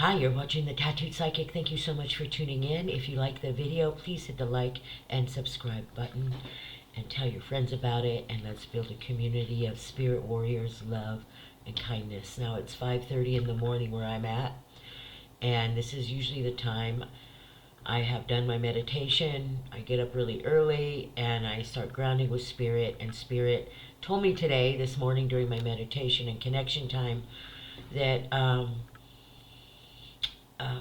Hi, you're watching The Tattooed Psychic. Thank you so much for tuning in. If you like the video, please hit the like and subscribe button and tell your friends about it. And let's build a community of spirit warriors, love, and kindness. Now it's 5:30 in the morning where I'm at. And this is usually the time I have done my meditation. I get up really early and I start grounding with spirit. And spirit told me today, this morning during my meditation and connection time, that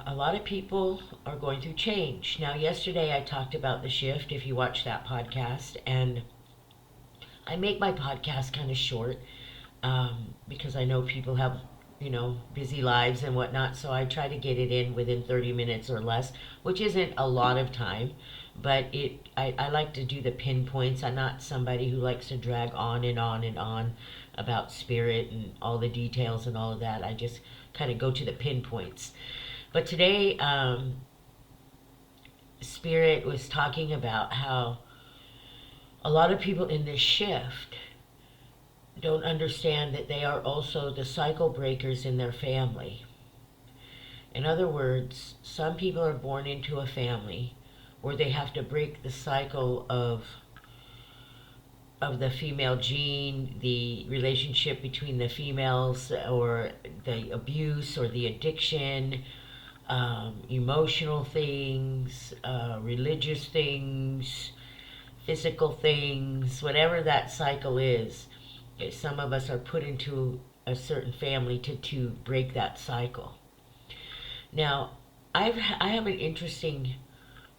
a lot of people are going through change. Now, yesterday I talked about the shift, if you watch that podcast, and I make my podcast kind of short because I know people have, busy lives and whatnot, so I try to get it in within 30 minutes or less, which isn't a lot of time, but I like to do the pinpoints. I'm not somebody who likes to drag on and on and on about spirit and all the details and all of that. I just kind of go to the pinpoints. But today, Spirit was talking about how a lot of people in this shift don't understand that they are also the cycle breakers in their family. In other words, some people are born into a family where they have to break the cycle of the female gene, the relationship between the females, or the abuse or the addiction, emotional things, religious things, physical things, whatever that cycle is. Some of us are put into a certain family to break that cycle. Now, I have an interesting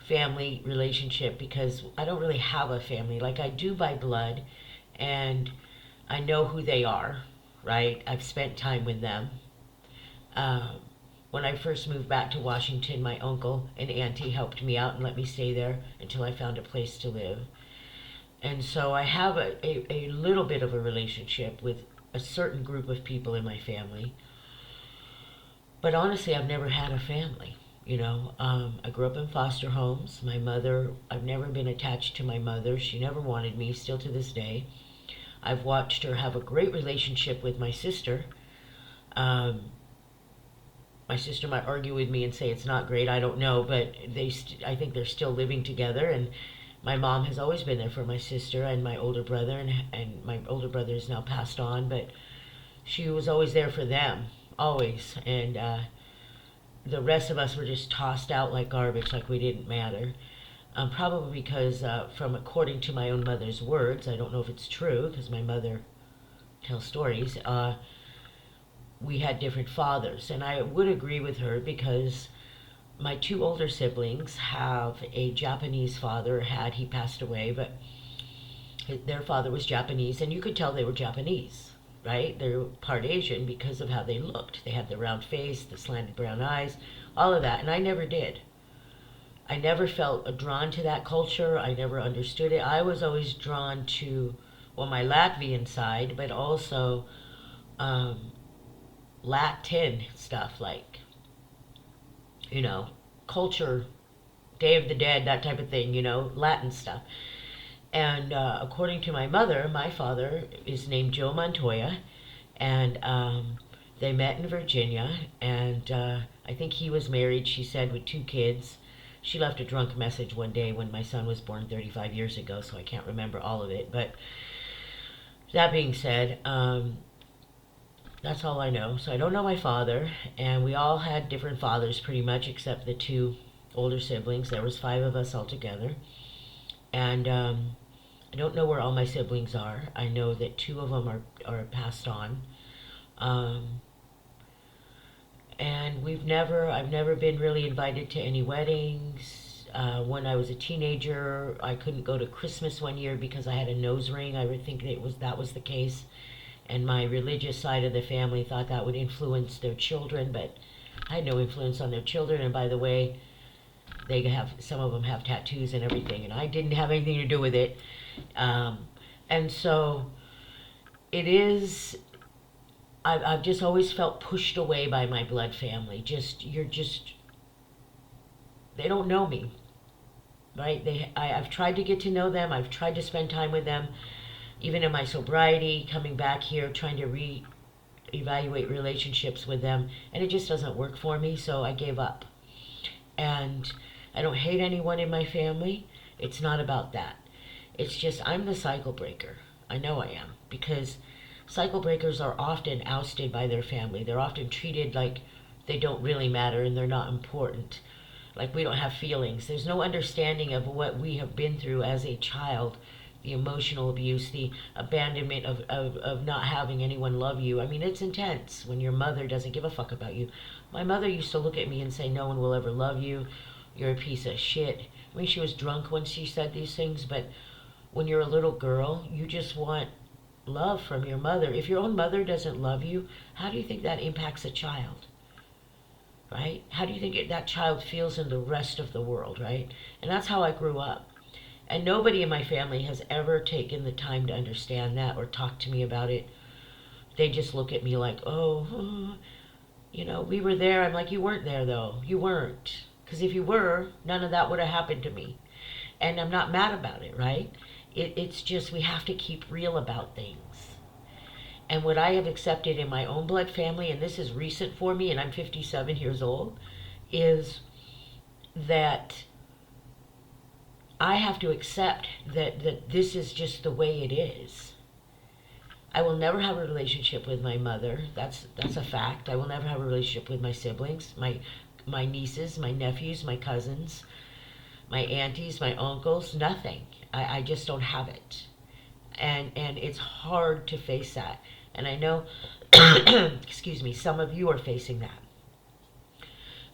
family relationship because I don't really have a family. Like, I do by blood, and I know who they are, right? I've spent time with them. Um, when I first moved back to Washington, my uncle and auntie helped me out and let me stay there until I found a place to live. And so I have a little bit of a relationship with a certain group of people in my family. But honestly, I've never had a family. I grew up in foster homes. My mother, I've never been attached to my mother. She never wanted me, still to this day. I've watched her have a great relationship with my sister. Um, my sister might argue with me and say it's not great. I don't know, but I think they're still living together. And my mom has always been there for my sister and my older brother, and my older brother is now passed on, but she was always there for them, always. And the rest of us were just tossed out like garbage, like we didn't matter. Probably because, from according to my own mother's words, I don't know if it's true because my mother tells stories. We had different fathers, and I would agree with her because my two older siblings have a Japanese father. He passed away, but their father was Japanese, and you could tell they were Japanese, right? They're part Asian because of how they looked. They had the round face, the slanted brown eyes, all of that, and I never did. I never felt drawn to that culture. I never understood it. I was always drawn to, well, my Latvian side, but also um, Latin stuff, like, culture, Day of the Dead, that type of thing, Latin stuff. And according to my mother, my father is named Joe Montoya, and they met in Virginia, and I think he was married, she said, with two kids. She left a drunk message one day when my son was born 35 years ago, so I can't remember all of it. But that being said, that's all I know. So I don't know my father, and we all had different fathers pretty much, except the two older siblings. There was 5 of us altogether, and I don't know where all my siblings are. I know that 2 of them are passed on, um, and I've never been really invited to any weddings. When I was a teenager, I couldn't go to Christmas one year because I had a nose ring. I would think that was the case, and my religious side of the family thought that would influence their children, but I had no influence on their children. And by the way, some of them have tattoos and everything, and I didn't have anything to do with it. And so it is. I've just always felt pushed away by my blood family. They don't know me, right? I've tried to get to know them. I've tried to spend time with them, even in my sobriety, coming back here, trying to evaluate relationships with them, and it just doesn't work for me, so I gave up. And I don't hate anyone in my family. It's not about that. It's just I'm the cycle breaker. I know I am, because cycle breakers are often ousted by their family. They're often treated like they don't really matter and they're not important. Like we don't have feelings. There's no understanding of what we have been through as a child, the emotional abuse, the abandonment of not having anyone love you. I mean, it's intense when your mother doesn't give a fuck about you. My mother used to look at me and say, no one will ever love you. You're a piece of shit. I mean, she was drunk when she said these things, but when you're a little girl, you just want love from your mother. If your own mother doesn't love you, how do you think that impacts a child? Right? How do you think that child feels in the rest of the world, right? And that's how I grew up. And nobody in my family has ever taken the time to understand that or talk to me about it. They just look at me like, oh, we were there. I'm like, you weren't there though. You weren't. Because if you were, none of that would have happened to me. And I'm not mad about it, right? It's just we have to keep real about things. And what I have accepted in my own blood family, and this is recent for me, and I'm 57 years old, is that I have to accept that this is just the way it is. I will never have a relationship with my mother. That's a fact. I will never have a relationship with my siblings, my nieces, my nephews, my cousins, my aunties, my uncles, nothing. I just don't have it. And it's hard to face that. And I know, excuse me, some of you are facing that.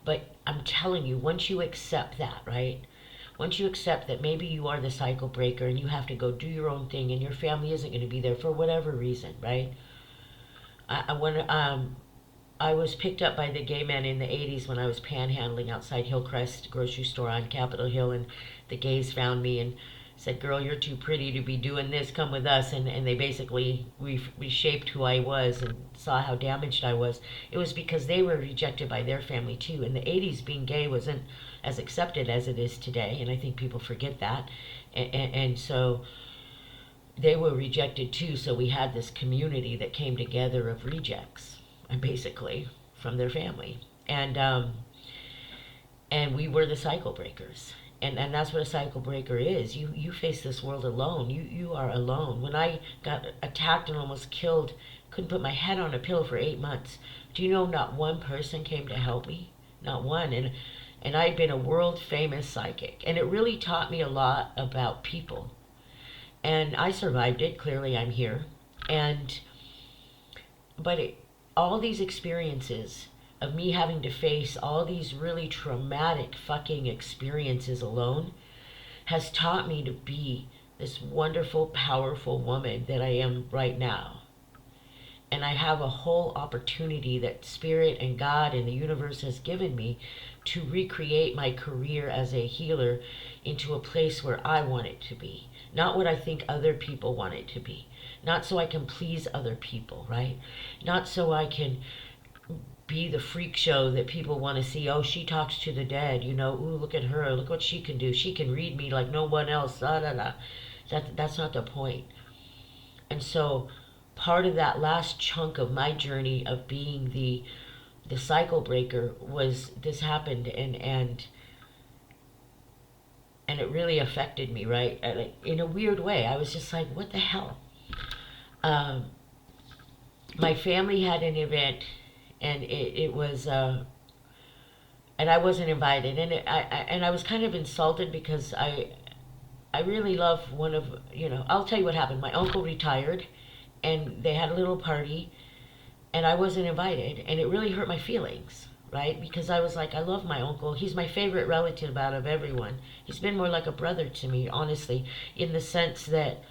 But I'm telling you, once you accept that, right? Once you accept that maybe you are the cycle breaker and you have to go do your own thing and your family isn't going to be there for whatever reason, right? I was picked up by the gay men in the 80s when I was panhandling outside Hillcrest grocery store on Capitol Hill, and the gays found me and said, girl, you're too pretty to be doing this, come with us. And they basically reshaped who I was and saw how damaged I was. It was because they were rejected by their family too. In the 80s, being gay wasn't as accepted as it is today, and I think people forget that. And so they were rejected too, so we had this community that came together of rejects, basically, from their family. And we were the cycle breakers. And that's what a cycle breaker is. You face this world alone. You are alone. When I got attacked and almost killed, couldn't put my head on a pillow for 8 months. Do you know not one person came to help me? Not one. And I'd been a world famous psychic. And it really taught me a lot about people. And I survived it. Clearly I'm here. But all these experiences of me having to face all these really traumatic fucking experiences alone has taught me to be this wonderful, powerful woman that I am right now. And I have a whole opportunity that Spirit and God and the universe has given me to recreate my career as a healer into a place where I want it to be. Not what I think other people want it to be. Not so I can please other people, right? Not so I can be the freak show that people want to see. Oh, she talks to the dead, ooh, look at her, look what she can do. She can read me like no one else. Da, da, da. That's not the point. And so part of that last chunk of my journey of being the cycle breaker was this happened, and it really affected me, right? In a weird way. I was just like, what the hell? My family had an event, and it was and I wasn't invited, and I was kind of insulted because I really love one of, I'll tell you what happened. My uncle retired, and they had a little party, and I wasn't invited, and it really hurt my feelings, right? Because I was like, I love my uncle. He's my favorite relative out of everyone. He's been more like a brother to me, honestly, in the sense that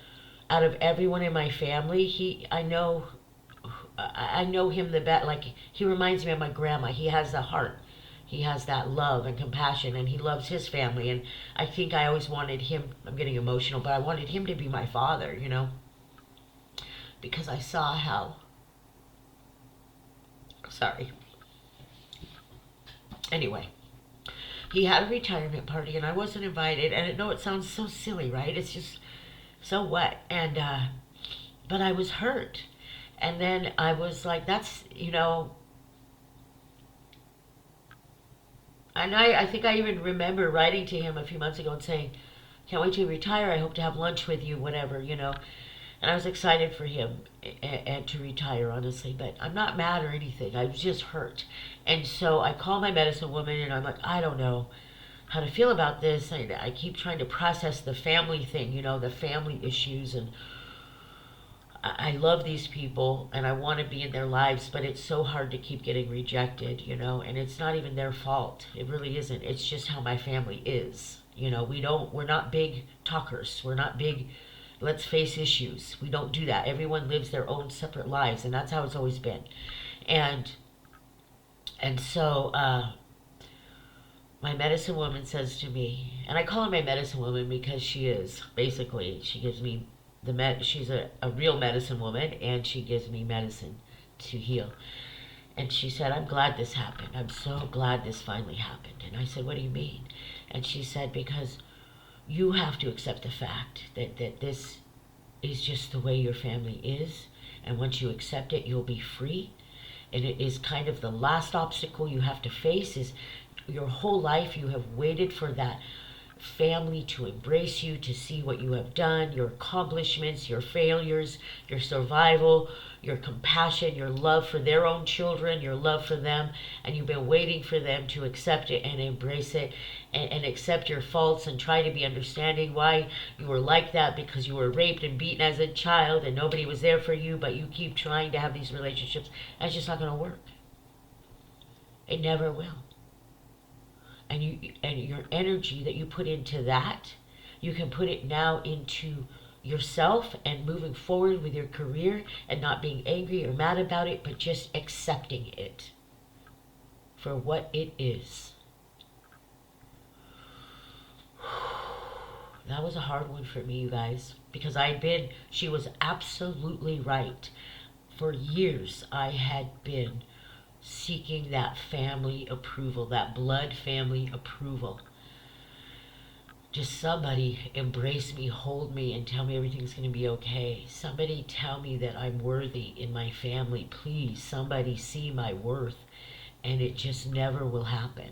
out of everyone in my family, I know him the best. Like, he reminds me of my grandma. He has the heart. He has that love and compassion, and he loves his family. And I think I always wanted him, I'm getting emotional, but I wanted him to be my father, because I saw how, sorry. Anyway, he had a retirement party, and I wasn't invited. And I know it sounds so silly, right? It's just, so what? And, but I was hurt. And then I was like, that's, and I think I even remember writing to him a few months ago and saying, can't wait to retire. I hope to have lunch with you, whatever. And I was excited for him and to retire, honestly. But I'm not mad or anything. I was just hurt. And so I called my medicine woman and I'm like, I don't know how to feel about this. I keep trying to process the family thing, the family issues. And I love these people and I want to be in their lives, but it's so hard to keep getting rejected. And it's not even their fault. It really isn't. It's just how my family is. We're not big talkers. We're not big, let's face issues. We don't do that. Everyone lives their own separate lives, and that's how it's always been. And and so my medicine woman says to me, and I call her my medicine woman because she is basically, she gives me she's a real medicine woman, and she gives me medicine to heal. And she said, I'm glad this happened. I'm so glad this finally happened. And I said, what do you mean? And she said, because you have to accept the fact that this is just the way your family is. And once you accept it, you'll be free. And it is kind of the last obstacle you have to face. Is your whole life you have waited for that family to embrace you, to see what you have done, your accomplishments, your failures, your survival, your compassion, your love for their own children, your love for them, and you've been waiting for them to accept it and embrace it, and accept your faults and try to be understanding why you were like that, because you were raped and beaten as a child and nobody was there for you, but you keep trying to have these relationships, and it's just not going to work. It never will. And your energy that you put into that, you can put it now into yourself and moving forward with your career and not being angry or mad about it, but just accepting it for what it is. That was a hard one for me, you guys, because she was absolutely right. For years I had been seeking that family approval, that blood family approval. Just somebody embrace me, hold me, and tell me everything's going to be okay. Somebody tell me that I'm worthy in my family. Please, somebody see my worth. And it just never will happen.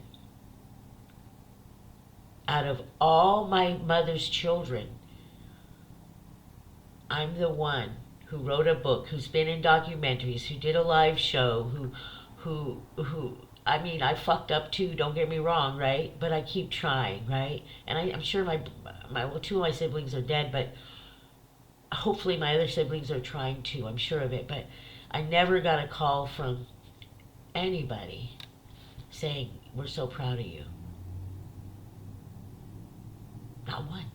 Out of all my mother's children, I'm the one who wrote a book, who's been in documentaries, who did a live show, who I mean, I fucked up too, don't get me wrong, right? But I keep trying, right? And I'm sure well, two of my siblings are dead, but hopefully my other siblings are trying too, I'm sure of it. But I never got a call from anybody saying, we're so proud of you. Not one.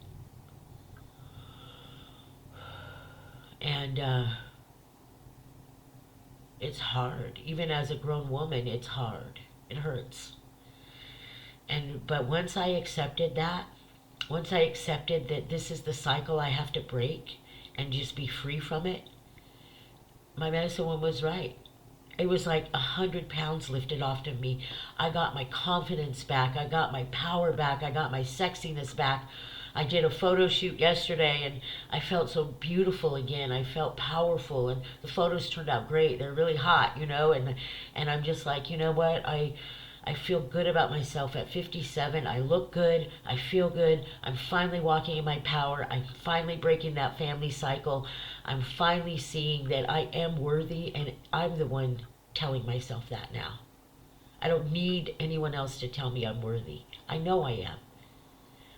And it's hard. Even as a grown woman, it's hard. It hurts. But once I accepted that, once I accepted that this is the cycle I have to break and just be free from it, my medicine woman was right. It was like 100 pounds lifted off of me. I got my confidence back. I got my power back. I got my sexiness back. I did a photo shoot yesterday and I felt so beautiful again. I felt powerful and the photos turned out great. They're really hot, and I'm just like, you know what? I feel good about myself at 57. I look good. I feel good. I'm finally walking in my power. I'm finally breaking that family cycle. I'm finally seeing that I am worthy, and I'm the one telling myself that now. I don't need anyone else to tell me I'm worthy. I know I am.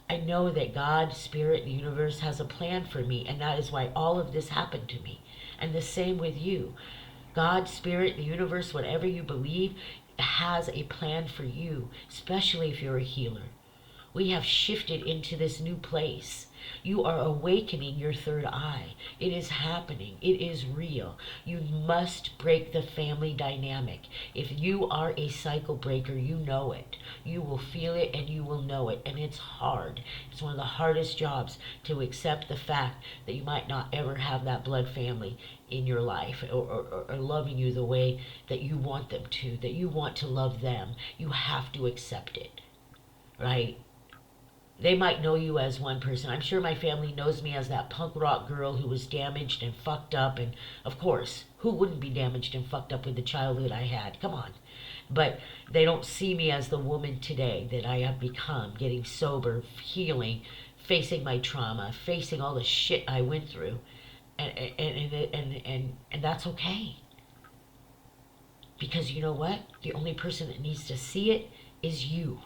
I know that God, Spirit, the universe has a plan for me, and that is why all of this happened to me. And the same with you. God, Spirit, the universe, whatever you believe, has a plan for you, especially if you're a healer. We have shifted into this new place. You are awakening your third eye. It is happening. It is real. You must break the family dynamic. If you are a cycle breaker, you know it. You will feel it and you will know it. And it's hard. It's one of the hardest jobs to accept the fact that you might not ever have that blood family in your life or loving you the way that you want them to, that you want to love them. You have to accept it, right? They might know you as one person. I'm sure my family knows me as that punk rock girl who was damaged and fucked up. And of course, who wouldn't be damaged and fucked up with the childhood I had? Come on. But they don't see me as the woman today that I have become, getting sober, healing, facing my trauma, facing all the shit I went through. And that's okay. Because you know what? The only person that needs to see it is you.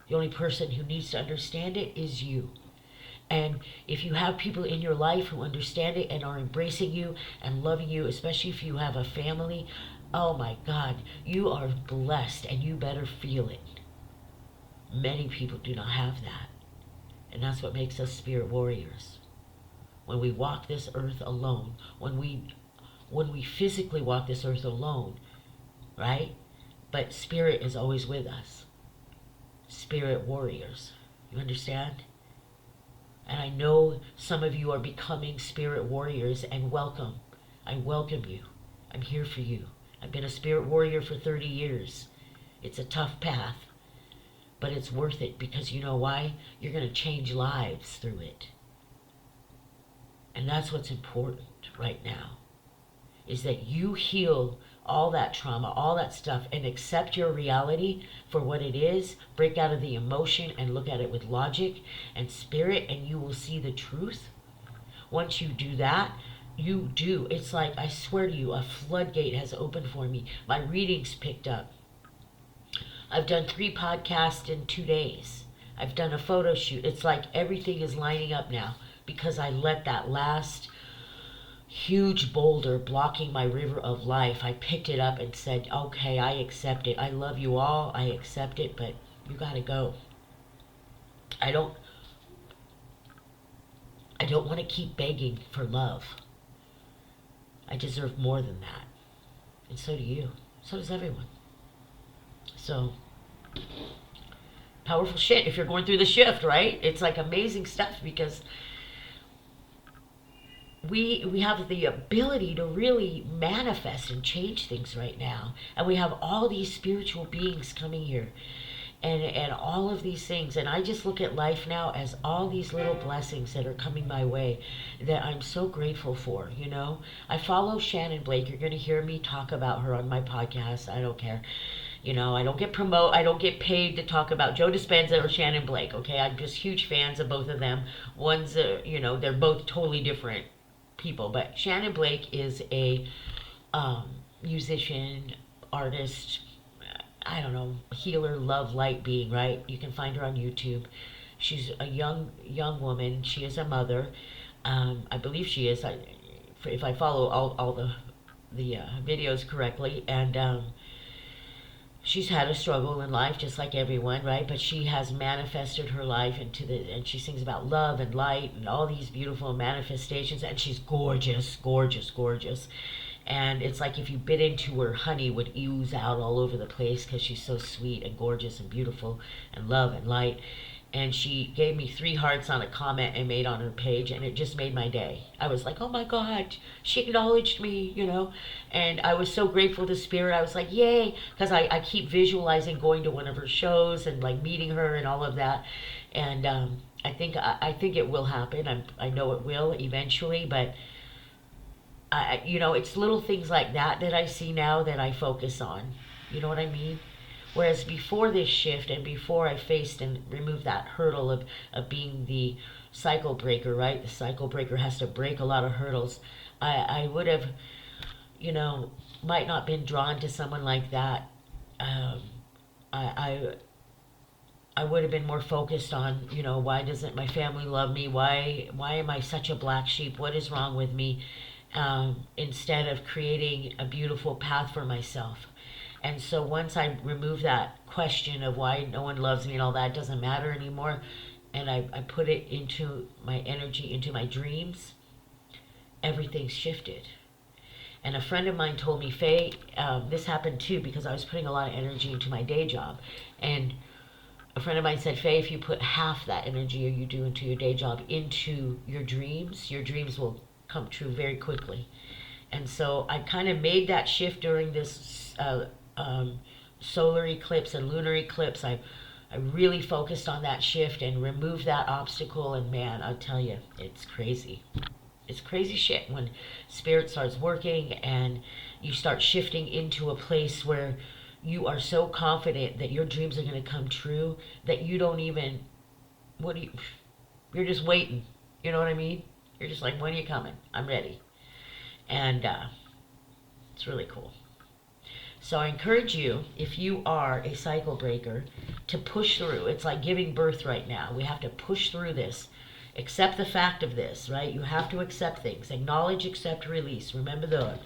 The only person who needs to understand it is you. And if you have people in your life who understand it and are embracing you and loving you, especially if you have a family, oh my God, you are blessed and you better feel it. Many people do not have that. And that's what makes us spirit warriors. When we walk this earth alone, when we physically walk this earth alone, right? But spirit is always with us. Spirit warriors. You understand? And I know some of you are becoming spirit warriors, and welcome. I welcome you. I'm here for you. I've been a spirit warrior for 30 years. It's a tough path, but it's worth it because you know why? You're going to change lives through it. And that's what's important right now, is that you heal all that trauma, all that stuff, and accept your reality for what it is. Break out of the emotion and look at it with logic and spirit, and you will see the truth. Once you do that, you do. It's like, I swear to you, a floodgate has opened for me. My readings picked up. I've done 3 podcasts in 2 days. I've done a photo shoot. It's like everything is lining up now because I let that last huge boulder blocking my river of life, I picked it up and said, okay, I accept it. I love you all. I accept it, but you got to go. I don't want to keep begging for love. I deserve more than that. And so do you. So does everyone. So, powerful shit if you're going through the shift, right? It's like amazing stuff because we have the ability to really manifest and change things right now. And we have all these spiritual beings coming here and all of these things. And I just look at life now as all these little blessings that are coming my way that I'm so grateful for, you know. I follow Shannon Blake. You're going to hear me talk about her on my podcast. I don't care. You know, I don't get paid to talk about Joe Dispenza or Shannon Blake, okay? I'm just huge fans of both of them. One's, they're both totally different people, but Shannon Blake is a musician, artist, I don't know, healer, love, light being, right? You can find her on YouTube. She's a young woman. She is a mother. I believe she is. If I follow all the videos correctly, and she's had a struggle in life just like everyone, right? But she has manifested her life and she sings about love and light and all these beautiful manifestations, and she's gorgeous, gorgeous, gorgeous. And it's like if you bit into her, honey would ooze out all over the place because she's so sweet and gorgeous and beautiful and love and light. And she gave me 3 hearts on a comment I made on her page, and it just made my day. I was like, oh my God, she acknowledged me, you know. And I was so grateful to Spirit. I was like, yay, because I keep visualizing going to one of her shows and like meeting her and all of that. And I think it will happen. I know it will eventually, but it's little things like that I see now that I focus on. You know what I mean? Whereas before this shift and before I faced and removed that hurdle of being the cycle breaker, right? The cycle breaker has to break a lot of hurdles. I would have, might not been drawn to someone like that. I would have been more focused on, why doesn't my family love me? Why am I such a black sheep? What is wrong with me? Instead of creating a beautiful path for myself. And so once I remove that question of why no one loves me and all that, it doesn't matter anymore, and I put it into my energy, into my dreams, everything's shifted. And a friend of mine told me, Faye, this happened too because I was putting a lot of energy into my day job. And a friend of mine said, Faye, if you put half that energy you do into your day job into your dreams will come true very quickly. And so I kind of made that shift during this solar eclipse and lunar eclipse. I I really focused on that shift and removed that obstacle. And man, I'll tell you, it's crazy. It's crazy shit when spirit starts working and you start shifting into a place where you are so confident that your dreams are going to come true that you don't even, what do you, you're just waiting. You know what I mean? You're just like, when are you coming? I'm ready. And it's really cool. So I encourage you, if you are a cycle breaker, to push through. It's like giving birth right now. We have to push through this. Accept the fact of this, right? You have to accept things. Acknowledge, accept, release. Remember that.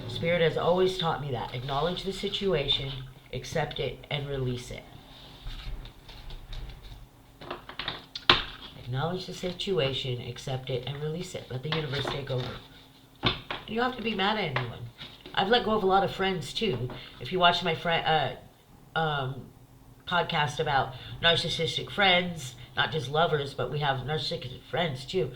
Spirit has always taught me that. Acknowledge the situation, accept it, and release it. Acknowledge the situation, accept it, and release it. Let the universe take over. You don't have to be mad at anyone. I've let go of a lot of friends too. If you watch my podcast about narcissistic friends, not just lovers, but we have narcissistic friends too.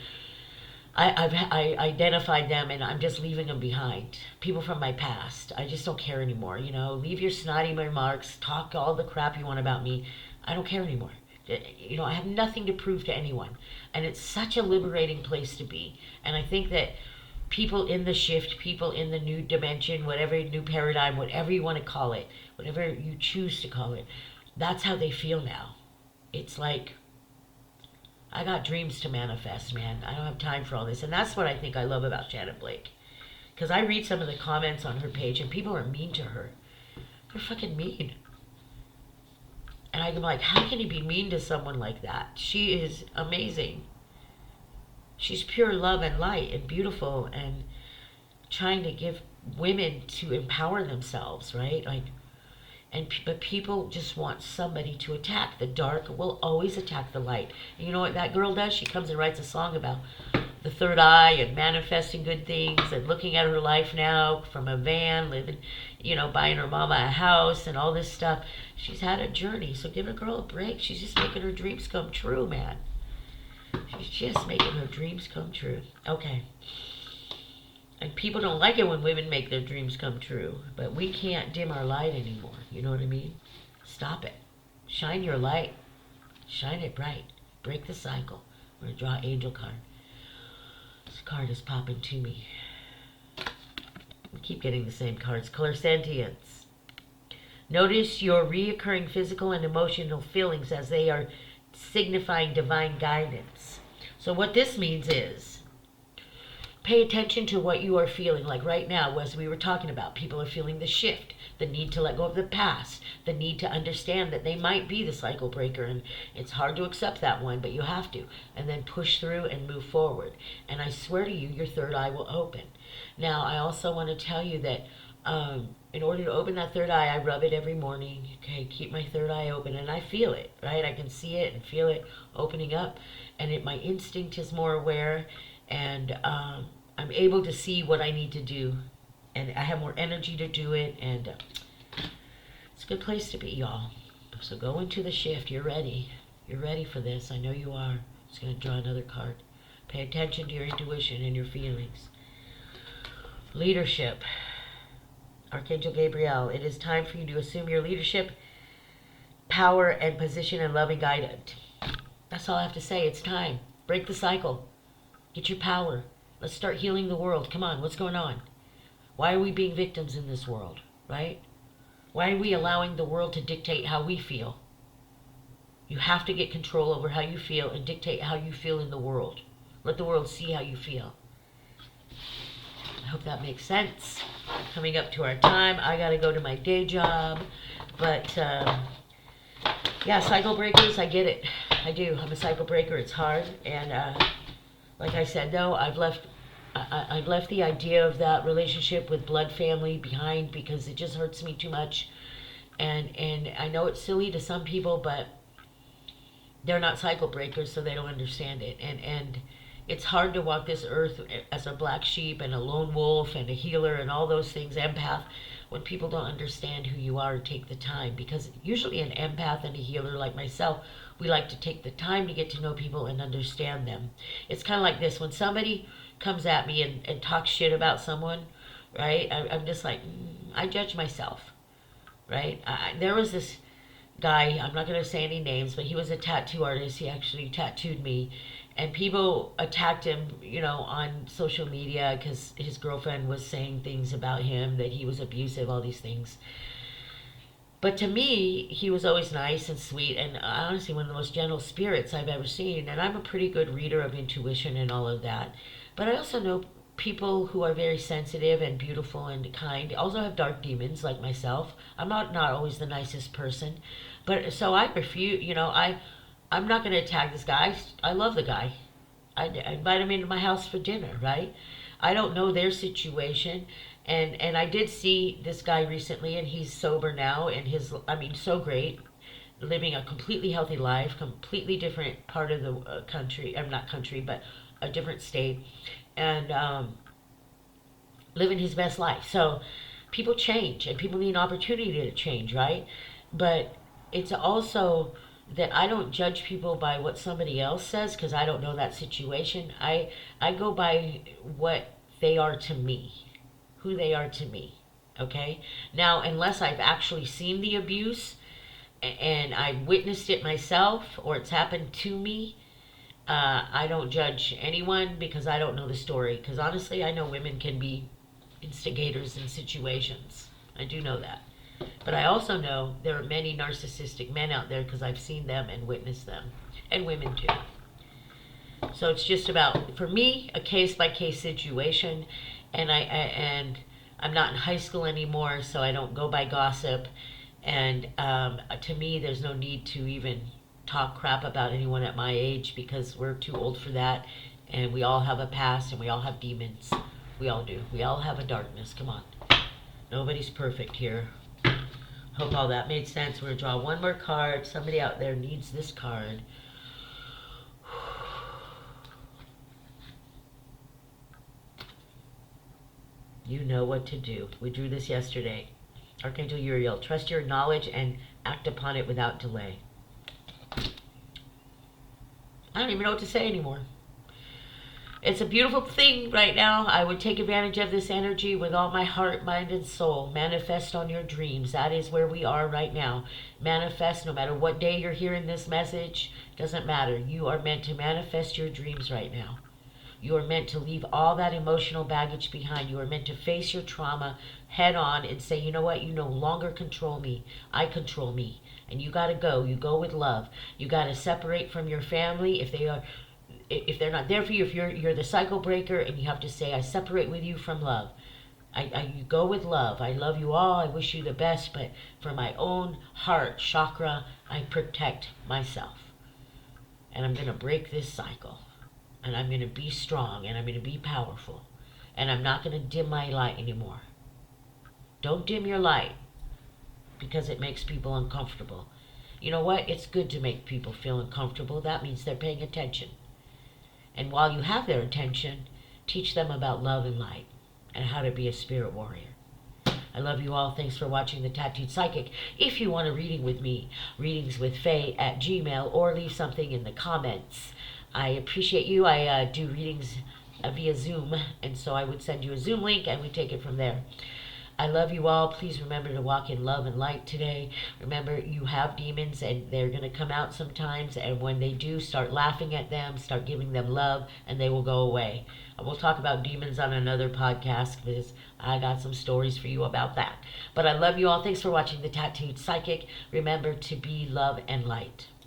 I identified them and I'm just leaving them behind. People from my past. I just don't care anymore. You know, leave your snotty remarks. Talk all the crap you want about me. I don't care anymore. You know, I have nothing to prove to anyone. And it's such a liberating place to be. And I think that people in the shift, people in the new dimension, whatever new paradigm, whatever you want to call it, whatever you choose to call it, that's how they feel now. It's like, I got dreams to manifest, man. I don't have time for all this. And that's what I think I love about Shannon Blake. Because I read some of the comments on her page and people are mean to her. They're fucking mean. And I'm like, how can you be mean to someone like that? She is amazing. She's pure love and light and beautiful and trying to give women to empower themselves, right? Like, but people just want somebody to attack. The dark will always attack the light. And you know what that girl does? She comes and writes a song about the third eye and manifesting good things and looking at her life now from a van, living, you know, buying her mama a house and all this stuff. She's had a journey, so give a girl a break. She's just making her dreams come true, man. She's just making her dreams come true. Okay. And people don't like it when women make their dreams come true. But we can't dim our light anymore. You know what I mean? Stop it. Shine your light. Shine it bright. Break the cycle. I'm going to draw Angel card. This card is popping to me. I keep getting the same cards. Clairsentience. Notice your reoccurring physical and emotional feelings as they are signifying divine guidance. So what this means is, pay attention to what you are feeling. Like right now, as we were talking about, people are feeling the shift, the need to let go of the past, the need to understand that they might be the cycle breaker, and it's hard to accept that one, but you have to, and then push through and move forward. And I swear to you, your third eye will open. Now, I also want to tell you that in order to open that third eye, I rub it every morning. Okay, keep my third eye open, and I feel it, right? I can see it and feel it opening up, and my instinct is more aware, and I'm able to see what I need to do, and I have more energy to do it, and it's a good place to be, y'all. So go into the shift. You're ready. You're ready for this. I know you are. Just going to draw another card. Pay attention to your intuition and your feelings. Leadership. Archangel Gabriel, it is time for you to assume your leadership, power, and position in loving guidance. That's all I have to say. It's time. Break the cycle. Get your power. Let's start healing the world. Come on, what's going on? Why are we being victims in this world, right? Why are we allowing the world to dictate how we feel? You have to get control over how you feel and dictate how you feel in the world. Let the world see how you feel. I hope that makes sense. Coming up to our time. I got to go to my day job. But, yeah, cycle breakers, I get it. I do. I'm a cycle breaker. It's hard. And, like I said, though, I've left the idea of that relationship with blood family behind because it just hurts me too much. And I know it's silly to some people, but they're not cycle breakers, so they don't understand it. And it's hard to walk this earth as a black sheep and a lone wolf and a healer and all those things, empath, when people don't understand who you are and take the time. Because usually an empath and a healer like myself, we like to take the time to get to know people and understand them. It's kind of like this. When somebody comes at me and talks shit about someone, right, I'm just like, I judge myself, right? There was this guy, I'm not going to say any names, but he was a tattoo artist. He actually tattooed me. And people attacked him, on social media because his girlfriend was saying things about him, that he was abusive, all these things. But to me, he was always nice and sweet, and honestly, one of the most gentle spirits I've ever seen. And I'm a pretty good reader of intuition and all of that. But I also know people who are very sensitive and beautiful and kind also have dark demons like myself. I'm not always the nicest person, but so I refuse. I'm not going to attack this guy. I love the guy. I invite him into my house for dinner, right? I don't know their situation, and I did see this guy recently, and he's sober now, and I mean, so great, living a completely healthy life, completely different part of the country. I'm not country, but a different state, and living his best life. So people change, and people need an opportunity to change, right? But it's also that I don't judge people by what somebody else says because I don't know that situation. I go by what they are to me, who they are to me. Okay? Now, unless I've actually seen the abuse and I've witnessed it myself or it's happened to me, I don't judge anyone because I don't know the story. Because honestly, I know women can be instigators in situations. I do know that. But I also know there are many narcissistic men out there because I've seen them and witnessed them, and women too. So it's just about, for me, a case by case situation, and I'm not in high school anymore, so I don't go by gossip. And to me, there's no need to even talk crap about anyone at my age because we're too old for that, and we all have a past, and we all have demons. We all do. We all have a darkness. Come on. Nobody's perfect here. Hope all that made sense. We're going to draw one more card. Somebody out there needs this card. You know what to do. We drew this yesterday. Archangel Uriel, trust your knowledge and act upon it without delay. I don't even know what to say anymore. It's a beautiful thing right now. I would take advantage of this energy with all my heart, mind, and soul. Manifest on your dreams. That is where we are right now. Manifest no matter what day you're hearing this message. Doesn't matter. You are meant to manifest your dreams right now. You are meant to leave all that emotional baggage behind. You are meant to face your trauma head on and say, you know what? You no longer control me. I control me. And you got to go. You go with love. You got to separate from your family if they're not there for you, if you're the cycle breaker, and you have to say, I separate with you from love. You go with love. I love you all. I wish you the best, but for my own heart chakra, I protect myself. And I'm going to break this cycle. And I'm going to be strong, and I'm going to be powerful. And I'm not going to dim my light anymore. Don't dim your light because it makes people uncomfortable. You know what? It's good to make people feel uncomfortable. That means they're paying attention. And while you have their attention, teach them about love and light and how to be a spirit warrior. I love you all. Thanks for watching The Tattooed Psychic. If you want a reading with me, readingswithfaye@gmail, or leave something in the comments. I appreciate you. I do readings via Zoom, and so I would send you a Zoom link and we take it from there. I love you all. Please remember to walk in love and light today. Remember, you have demons and they're going to come out sometimes. And when they do, start laughing at them, start giving them love, and they will go away. We'll talk about demons on another podcast because I got some stories for you about that. But I love you all. Thanks for watching The Tattooed Psychic. Remember to be love and light.